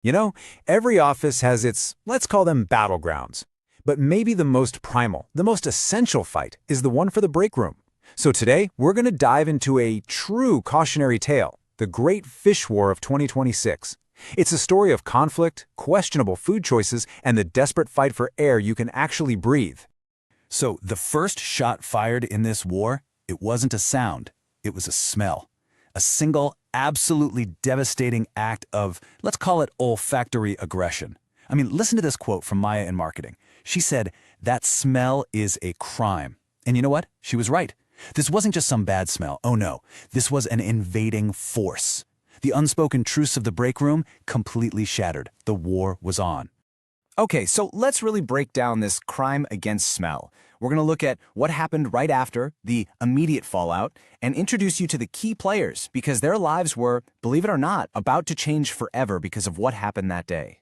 You know, every office has its, let's call them battlegrounds. But maybe the most primal, the most essential fight is the one for the break room. So today, we're going to dive into a true cautionary tale, the Great Fish War of 2026. It's a story of conflict, questionable food choices, and the desperate fight for air you can actually breathe. So the first shot fired in this war, it wasn't a sound, it was a smell. A single, absolutely devastating act of, let's call it olfactory aggression. I mean, listen to this quote from Maya in marketing. She said, "That smell is a crime." And you know what? She was right. This wasn't just some bad smell. Oh no, this was an invading force. The unspoken truce of the break room completely shattered. The war was on. Okay, so let's really break down this crime against smell. We're going to look at what happened right after, the immediate fallout, and introduce you to the key players because their lives were, believe it or not, about to change forever because of what happened that day.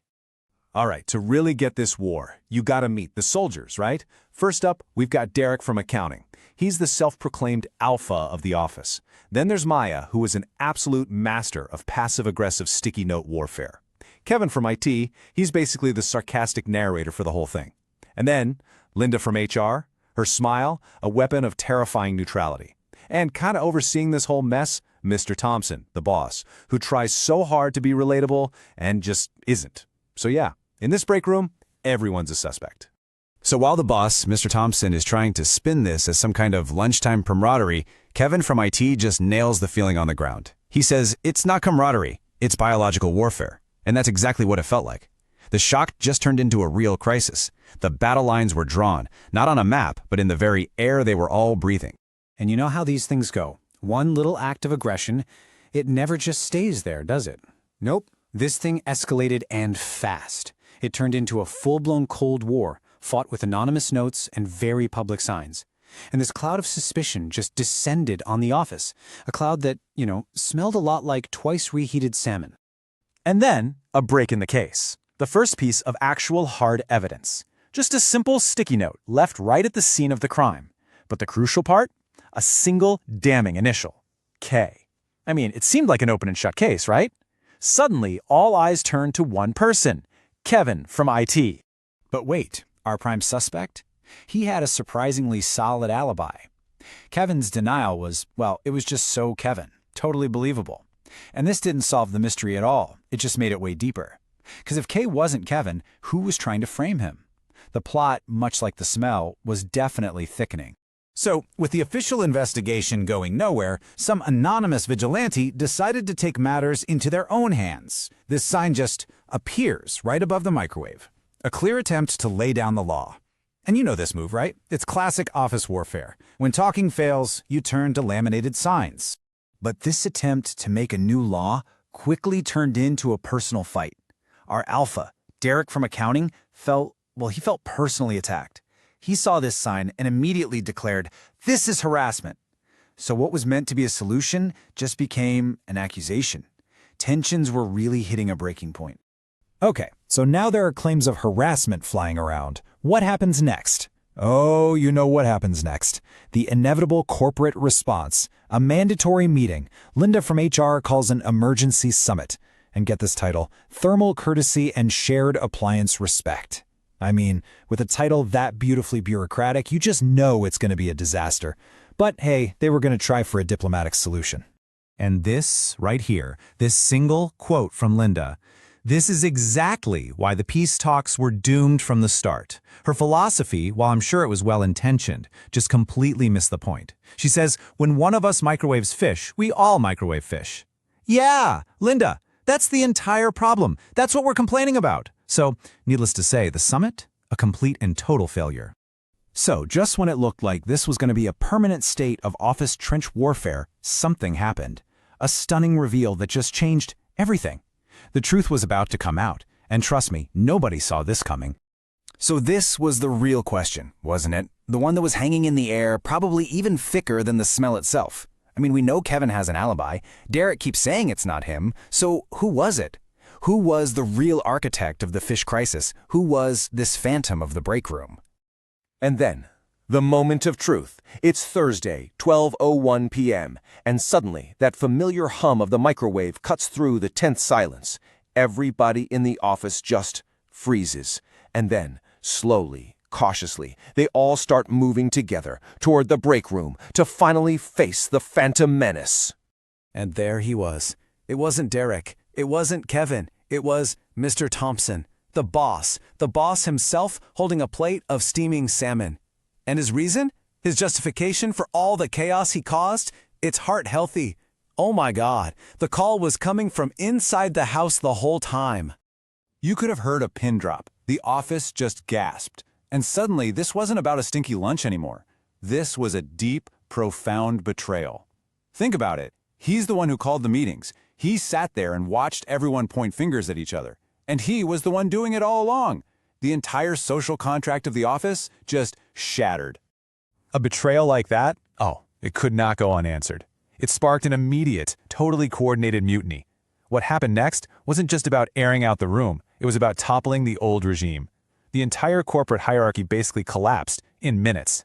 All right, to really get this war, you gotta meet the soldiers, right? First up, we've got Derek from accounting. He's the self-proclaimed alpha of the office. Then there's Maya, who is an absolute master of passive-aggressive sticky note warfare. Kevin from IT, he's basically the sarcastic narrator for the whole thing. And then Linda from HR, her smile, a weapon of terrifying neutrality. And kind of overseeing this whole mess, Mr. Thompson, the boss, who tries so hard to be relatable and just isn't. So yeah, in this break room, everyone's a suspect. So while the boss, Mr. Thompson, is trying to spin this as some kind of lunchtime camaraderie, Kevin from IT just nails the feeling on the ground. He says it's not camaraderie, it's biological warfare. And that's exactly what it felt like. The shock just turned into a real crisis. The battle lines were drawn, not on a map, but in the very air they were all breathing. And you know how these things go. One little act of aggression, it never just stays there, does it? Nope. This thing escalated and fast. It turned into a full-blown Cold War, fought with anonymous notes and very public signs. And this cloud of suspicion just descended on the office. A cloud that, smelled a lot like twice reheated salmon. And then, a break in the case. The first piece of actual hard evidence. Just a simple sticky note left right at the scene of the crime. But the crucial part? A single damning initial. K. I mean, it seemed like an open and shut case, right? Suddenly, all eyes turned to one person, Kevin from IT. But wait, our prime suspect? He had a surprisingly solid alibi. Kevin's denial was, it was just so Kevin, totally believable. And this didn't solve the mystery at all, it just made it way deeper. Because if K wasn't Kevin, who was trying to frame him? The plot, much like the smell, was definitely thickening. So, with the official investigation going nowhere, some anonymous vigilante decided to take matters into their own hands. This sign just appears right above the microwave. A clear attempt to lay down the law. And you know this move, right? It's classic office warfare. When talking fails, you turn to laminated signs. But this attempt to make a new law quickly turned into a personal fight. Our alpha, Derek from accounting, felt personally attacked. He saw this sign and immediately declared, "This is harassment." So what was meant to be a solution just became an accusation. Tensions were really hitting a breaking point. Okay, so now there are claims of harassment flying around. What happens next? Oh, you know what happens next. The inevitable corporate response. A mandatory meeting. Linda from HR calls an emergency summit. And get this title, Thermal Courtesy and Shared Appliance Respect. I mean, with a title that beautifully bureaucratic, you just know it's going to be a disaster. But hey, they were going to try for a diplomatic solution. And this, right here, this single quote from Linda, this is exactly why the peace talks were doomed from the start. Her philosophy, while I'm sure it was well-intentioned, just completely missed the point. She says, when one of us microwaves fish, we all microwave fish. Yeah, Linda, that's the entire problem. That's what we're complaining about. So, needless to say, the summit, a complete and total failure. So, just when it looked like this was going to be a permanent state of office trench warfare, something happened. A stunning reveal that just changed everything. The truth was about to come out, and trust me, nobody saw this coming. So this was the real question, wasn't it? The one that was hanging in the air, probably even thicker than the smell itself. I mean, we know Kevin has an alibi. Derek keeps saying it's not him. So who was it? Who was the real architect of the fish crisis? Who was this phantom of the break room? And then, the moment of truth. It's Thursday, 12:01 p.m., and suddenly that familiar hum of the microwave cuts through the tense silence. everybody in the office just freezes. And then, slowly, cautiously, they all start moving together toward the break room to finally face the Phantom Menace. And there he was. It wasn't Derek. It wasn't Kevin. It was Mr. Thompson, the boss himself holding a plate of steaming salmon. And his reason? His justification for all the chaos he caused? It's heart healthy. Oh my God, the call was coming from inside the house the whole time. You could have heard a pin drop. The office just gasped. And suddenly, this wasn't about a stinky lunch anymore. This was a deep, profound betrayal. Think about it. He's the one who called the meetings. He sat there and watched everyone point fingers at each other. And he was the one doing it all along. The entire social contract of the office just shattered. A betrayal like that? Oh, it could not go unanswered. It sparked an immediate, totally coordinated mutiny. What happened next wasn't just about airing out the room. It was about toppling the old regime. The entire corporate hierarchy basically collapsed in minutes.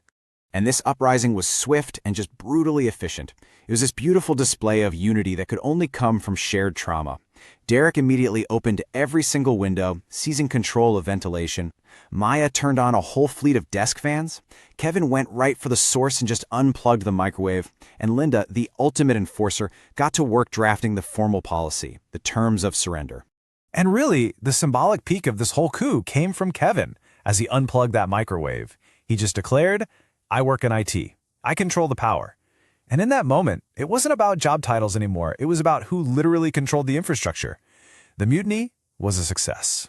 And this uprising was swift and just brutally efficient. It was this beautiful display of unity that could only come from shared trauma. Derek immediately opened every single window, seizing control of ventilation. Maya turned on a whole fleet of desk fans. Kevin went right for the source and just unplugged the microwave. And Linda, the ultimate enforcer, got to work drafting the formal policy, the terms of surrender. And really, the symbolic peak of this whole coup came from Kevin as he unplugged that microwave. He just declared, "I work in IT. I control the power." And in that moment, it wasn't about job titles anymore. It was about who literally controlled the infrastructure. The mutiny was a success.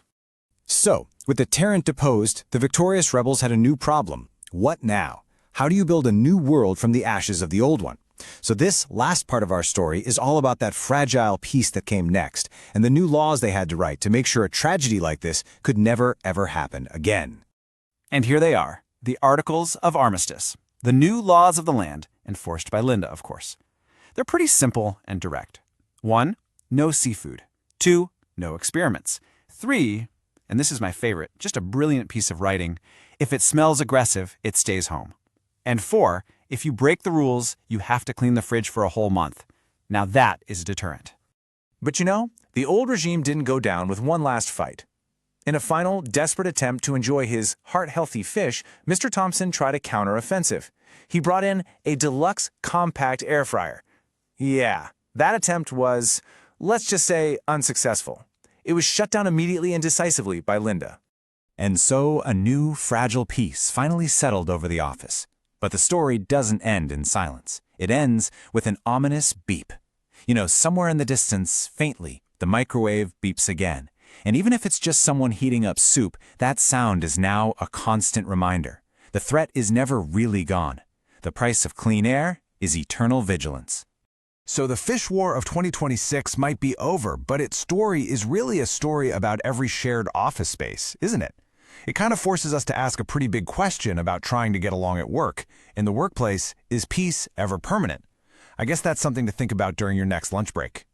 So, with the tyrant deposed, the victorious rebels had a new problem. What now? How do you build a new world from the ashes of the old one? So this last part of our story is all about that fragile piece that came next, and the new laws they had to write to make sure a tragedy like this could never, ever happen again. And here they are, the Articles of Armistice, the new laws of the land, enforced by Linda, of course. They're pretty simple and direct. 1, no seafood. 2, no experiments. 3, and this is my favorite, just a brilliant piece of writing, if it smells aggressive, it stays home. And 4, if you break the rules, you have to clean the fridge for a whole month. Now that is a deterrent. But you know, the old regime didn't go down with one last fight. In a final, desperate attempt to enjoy his heart-healthy fish, Mr. Thompson tried a counter-offensive. He brought in a deluxe compact air fryer. Yeah, that attempt was, let's just say, unsuccessful. It was shut down immediately and decisively by Linda. And so a new, fragile peace finally settled over the office. But the story doesn't end in silence. It ends with an ominous beep. You know, somewhere in the distance, faintly, the microwave beeps again. And even if it's just someone heating up soup, that sound is now a constant reminder. The threat is never really gone. The price of clean air is eternal vigilance. So the fish war of 2026 might be over, but its story is really a story about every shared office space, isn't it? It kind of forces us to ask a pretty big question about trying to get along at work. In the workplace, is peace ever permanent? I guess that's something to think about during your next lunch break.